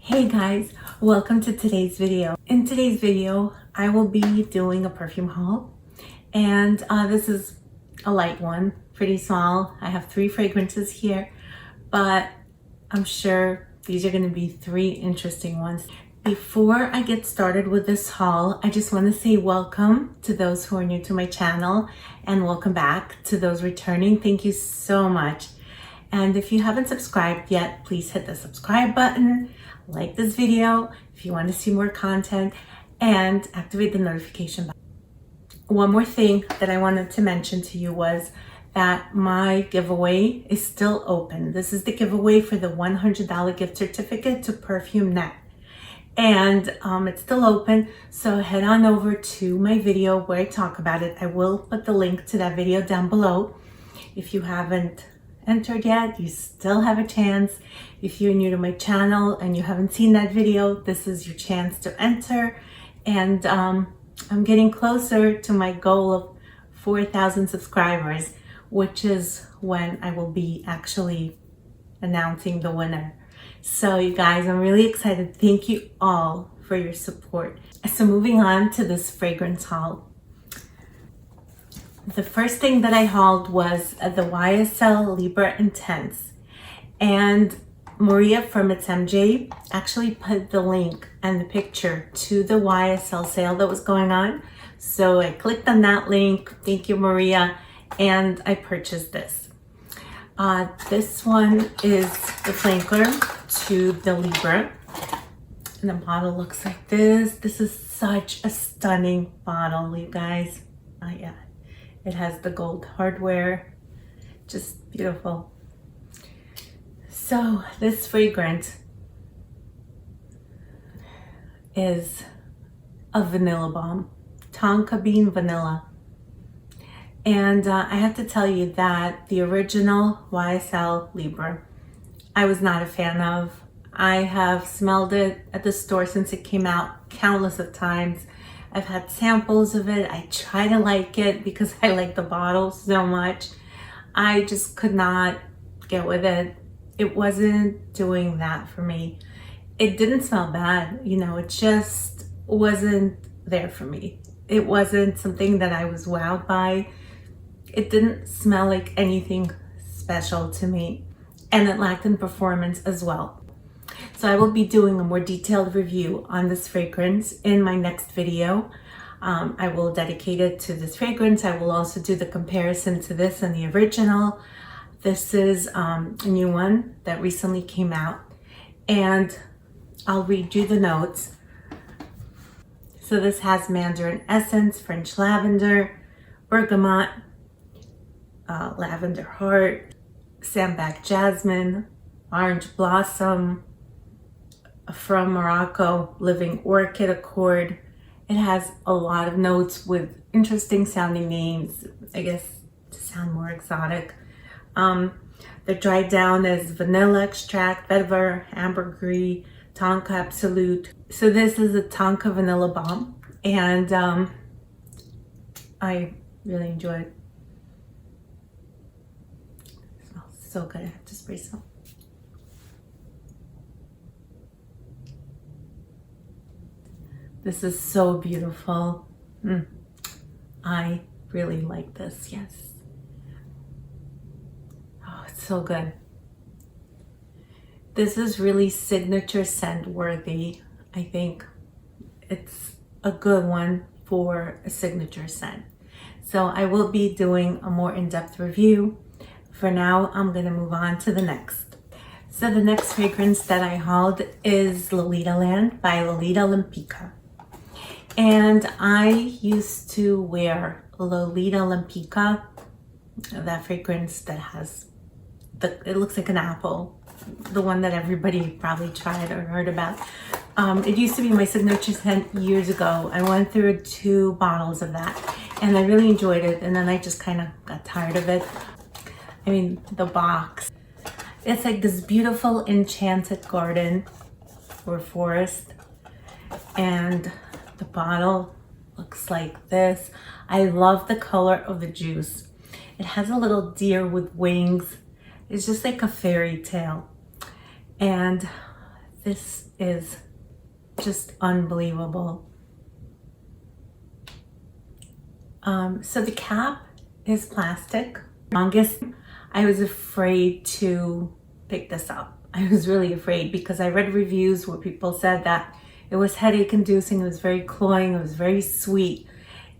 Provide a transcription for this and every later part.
Hey guys, welcome to today's video. In today's video, I will be doing a perfume haul, and this is a light one, pretty small. I have 3 fragrances here, but I'm sure these are going to be 3 interesting ones. Before I get started with this haul, I just want to say welcome to those who are new to my channel and welcome back to those returning. Thank you so much. And if you haven't subscribed yet, please hit the subscribe button, like this video if you want to see more content, and activate the notification button. One more thing that I wanted to mention to you was that my giveaway is still open. This is the giveaway for the $100 gift certificate to Perfume Net. And it's still open, so head on over to my video where I talk about it. I will put the link to that video down below. If you haven't entered yet, you still have a chance. If you're new to my channel and you haven't seen that video, this is your chance to enter. And I'm getting closer to my goal of 4,000 subscribers, which is when I will be actually announcing the winner. So you guys, I'm really excited. Thank you all for your support. So moving on to this fragrance haul. The first thing that I hauled was the YSL Libre Intense, and Maria from It's MJ actually put the link and the picture to the YSL sale that was going on. So I clicked on that link, thank you Maria, and I purchased this. This one is the flanker to the Libra, and the bottle looks like this. This is such a stunning bottle, you guys. Yeah. It has the gold hardware, just beautiful. So this fragrance is a vanilla bomb, tonka bean vanilla. And I have to tell you that the original YSL Libre, I was not a fan of. I have smelled it at the store since it came out countless of times. I've had samples of it. I try to like it because I like the bottle so much. I just could not get with it. It wasn't doing that for me. It didn't smell bad, you know, it just wasn't there for me. It wasn't something that I was wowed by. It didn't smell like anything special to me, and it lacked in performance as well. So I will be doing a more detailed review on this fragrance in my next video. I will dedicate it to this fragrance. I will also do the comparison to this and the original. This is a new one that recently came out, and I'll read you the notes. So this has mandarin essence, French lavender, bergamot, lavender heart, sambac jasmine, orange blossom, from Morocco, living orchid accord. It has a lot of notes with interesting sounding names, I guess to sound more exotic. The dried down is vanilla extract, vetiver, ambergris, tonka absolute. So this is a tonka vanilla bomb, and I really enjoy it. It smells so good. I have to spray some. This is so beautiful. I really like this, yes. Oh, it's so good. This is really signature scent worthy. I think it's a good one for a signature scent. So I will be doing a more in-depth review. For now, I'm gonna move on to the next. So the next fragrance that I hauled is Lolitaland by Lolita Lempicka. And I used to wear Lolita Lempicka, that fragrance that has, it looks like an apple, the one that everybody probably tried or heard about. It used to be my signature scent years ago. I went through 2 bottles of that, and I really enjoyed it, and then I just kind of got tired of it. I mean, the box. It's like this beautiful enchanted garden or forest, and the bottle looks like this. I love the color of the juice. It has a little deer with wings. It's just like a fairy tale. And This is just unbelievable. So the cap is plastic. Longest, I was afraid to pick this up. I was really afraid because I read reviews where people said that it was headache inducing, it was very cloying, it was very sweet.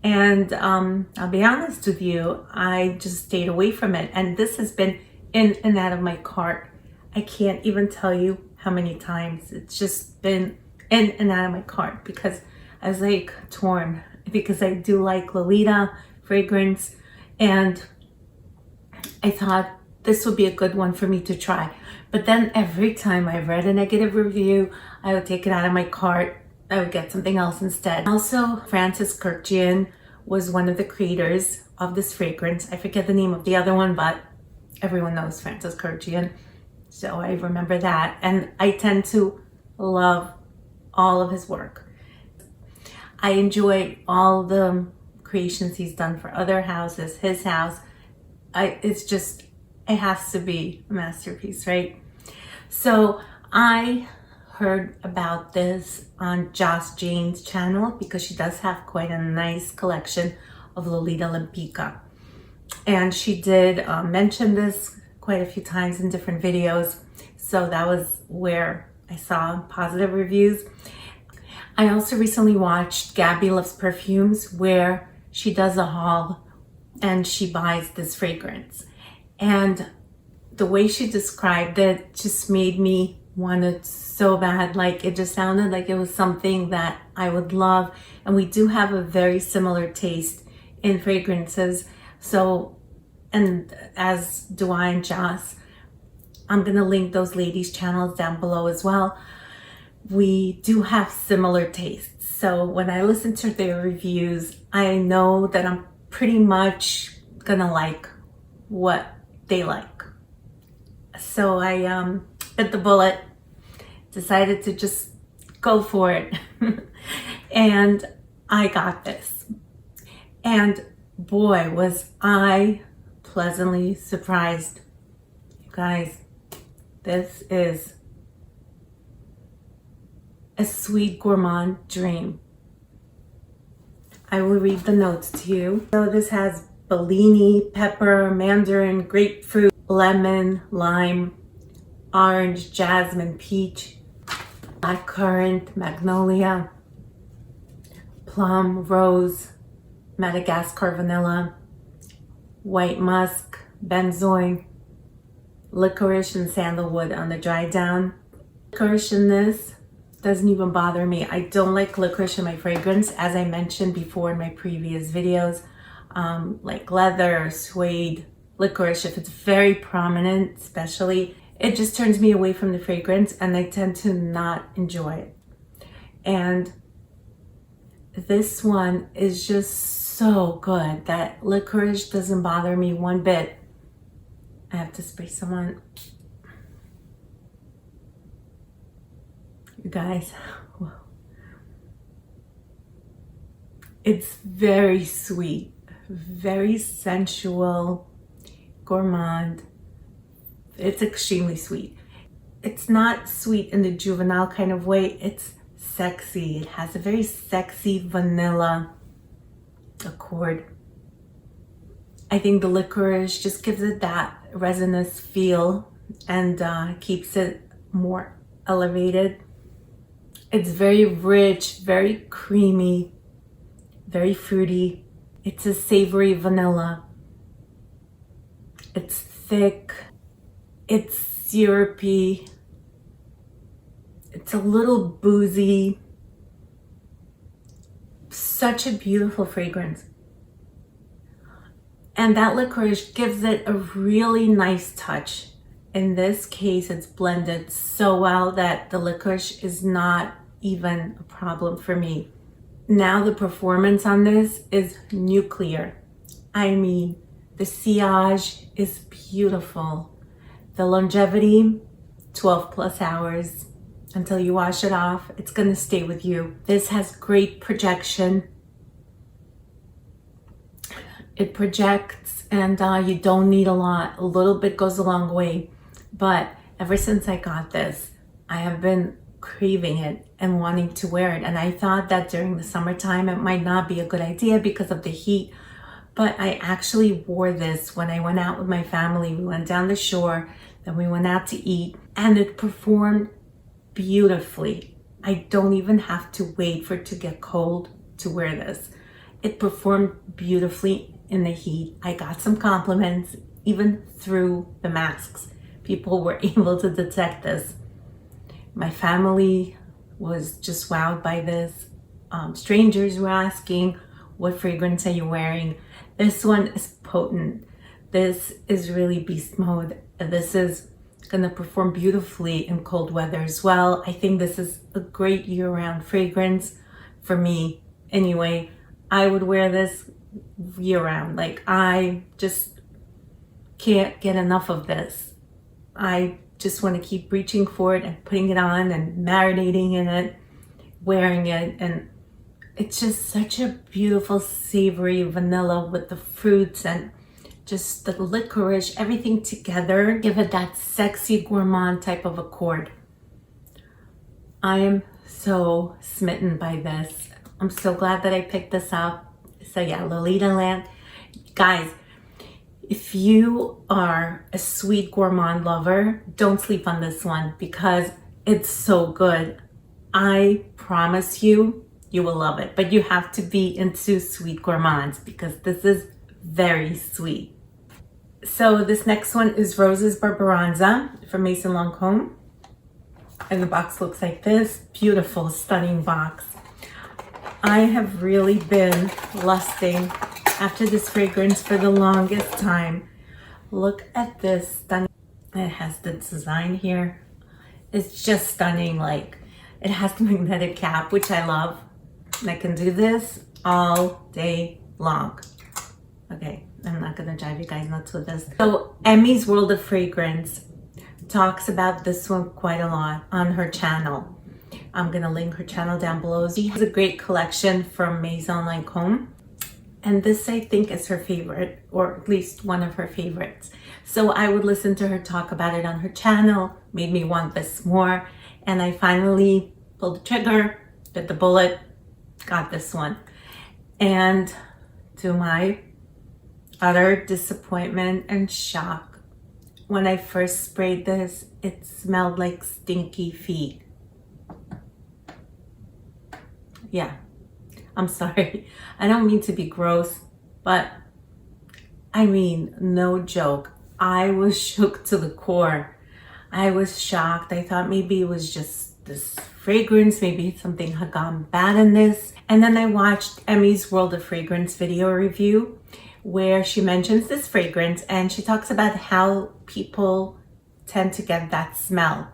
And I'll be honest with you, I just stayed away from it. And this has been in and out of my cart. I can't even tell you how many times. It's just been in and out of my cart because I was like torn, because I do like Lolita fragrance, and I thought this would be a good one for me to try. But then every time I read a negative review, I would take it out of my cart. I would get something else instead. Also, Francis Kurkdjian was one of the creators of this fragrance. I forget the name of the other one, but everyone knows Francis Kurkdjian, so I remember that. And I tend to love all of his work. I enjoy all the creations he's done for other houses, his house. It's just, it has to be a masterpiece, right? So I heard about this on Joss Jane's channel because she does have quite a nice collection of Lolita Lempicka. And she did mention this quite a few times in different videos. So that was where I saw positive reviews. I also recently watched Gabby Loves Perfumes, where she does a haul and she buys this fragrance. And the way she described it just made me want it so bad. Like, it just sounded like it was something that I would love. And we do have a very similar taste in fragrances. So, and as do I and Joss. I'm gonna link those ladies' channels down below as well. We do have similar tastes. So when I listen to their reviews, I know that I'm pretty much gonna like what they like. So I bit the bullet, decided to just go for it. And I got this. And boy, was I pleasantly surprised. You guys, this is a sweet gourmand dream. I will read the notes to you. So this has Bellini, pepper, mandarin, grapefruit, lemon, lime, orange, jasmine, peach, blackcurrant, magnolia, plum, rose, Madagascar vanilla, white musk, benzoin, licorice, and sandalwood on the dry down. Licorice in this doesn't even bother me. I don't like licorice in my fragrance, as I mentioned before in my previous videos. Like leather, suede, licorice, if it's very prominent especially, it just turns me away from the fragrance and I tend to not enjoy it. And this one is just so good that licorice doesn't bother me one bit. I have to spray some on. You guys, it's very sweet, very sensual, gourmand. It's extremely sweet. It's not sweet in the juvenile kind of way. It's sexy. It has a very sexy vanilla accord. I think the licorice just gives it that resinous feel and keeps it more elevated. It's very rich, very creamy, very fruity. It's a savory vanilla. It's thick. It's syrupy. It's a little boozy. Such a beautiful fragrance. And that licorice gives it a really nice touch. In this case, it's blended so well that the licorice is not even a problem for me. Now the performance on this is nuclear. I mean, the sillage is beautiful. The longevity, 12 plus hours until you wash it off. It's gonna stay with you. This has great projection. It projects and you don't need a lot. A little bit goes a long way. But ever since I got this, I have been craving it and wanting to wear it. And I thought that during the summertime, it might not be a good idea because of the heat. But I actually wore this when I went out with my family. We went down the shore, then we went out to eat, and it performed beautifully. I don't even have to wait for it to get cold to wear this. It performed beautifully in the heat. I got some compliments even through the masks. People were able to detect this. My family was just wowed by this. Strangers were asking, what fragrance are you wearing? This one is potent. This is really beast mode. This is gonna perform beautifully in cold weather as well. I think this is a great year-round fragrance for me. Anyway, I would wear this year-round. Like, I just can't get enough of this. I just want to keep reaching for it and putting it on and marinating in it, wearing it, and it's just such a beautiful savory vanilla with the fruits and just the licorice, everything together. Give it that sexy gourmand type of accord. I am so smitten by this. I'm so glad that I picked this up. So yeah, Lolitaland. Guys, if you are a sweet gourmand lover, don't sleep on this one because it's so good. I promise you, you will love it. But you have to be into sweet gourmands because this is very sweet. So this next one is Roses Barberanza from Maison Lancome. And the box looks like this. Beautiful, stunning box. I have really been lusting after this fragrance for the longest time. Look at this stunning. It has the design here. It's just stunning. Like, it has the magnetic cap, which I love. And I can do this all day long. Okay, I'm not gonna drive you guys nuts with this. So Emmy's World of Fragrance talks about this one quite a lot on her channel. I'm gonna link her channel down below. She has a great collection from Maison Lancome. And this, I think, is her favorite, or at least one of her favorites. So I would listen to her talk about it on her channel, made me want this more. And I finally pulled the trigger, bit the bullet, got this one. And to my utter disappointment and shock, when I first sprayed this, it smelled like stinky feet. Yeah, I'm sorry. I don't mean to be gross, but I mean, no joke. I was shook to the core. I was shocked. I thought maybe it was just this fragrance, maybe something had gone bad in this. And then I watched Emmy's World of Fragrance video review where she mentions this fragrance and she talks about how people tend to get that smell.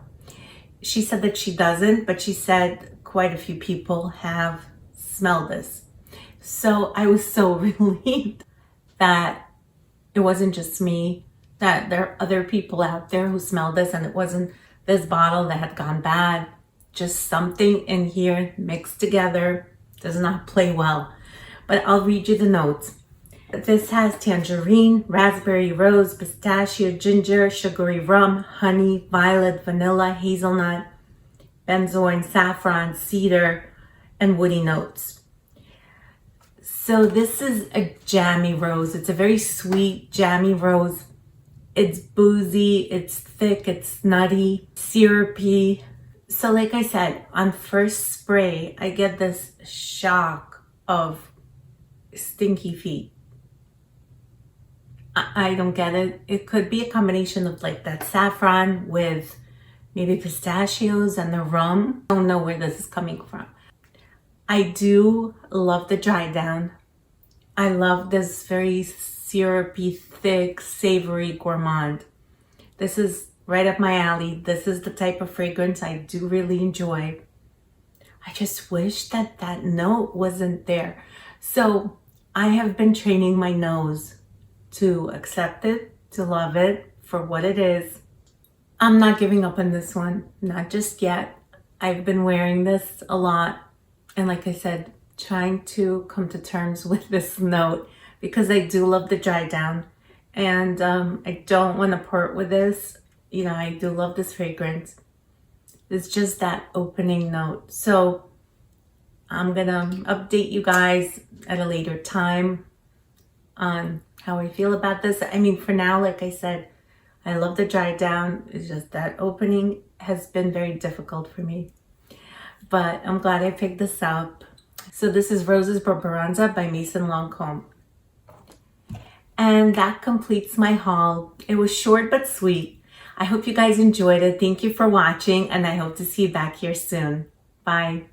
She said that she doesn't, but she said quite a few people have smelled this. So I was so relieved that it wasn't just me, that there are other people out there who smelled this and it wasn't this bottle that had gone bad. Just something in here mixed together does not play well. But I'll read you the notes. This has tangerine, raspberry, rose, pistachio, ginger, sugary rum, honey, violet, vanilla, hazelnut, benzoin, saffron, cedar, and woody notes. So this is a jammy rose. It's a very sweet jammy rose. It's boozy, it's thick, it's nutty, syrupy. So like I said, on first spray, I get this shock of stinky feet. I don't get it. It could be a combination of like that saffron with maybe pistachios and the rum. I don't know where this is coming from. I do love the dry down. I love this very syrupy, thick, savory gourmand. This is right up my alley. This is the type of fragrance I do really enjoy. I just wish that that note wasn't there. So I have been training my nose to accept it, to love it for what it is. I'm not giving up on this one, not just yet. I've been wearing this a lot. And like I said, trying to come to terms with this note because I do love the dry down. And I don't want to part with this. You know, I do love this fragrance. It's just that opening note. So I'm gonna update you guys at a later time on how I feel about this. I mean, for now, like I said, I love the dry down. It's just that opening has been very difficult for me. But I'm glad I picked this up. So this is Roses Barberanza by Maison Lancome. And that completes my haul. It was short but sweet. I hope you guys enjoyed it. Thank you for watching, and I hope to see you back here soon. Bye.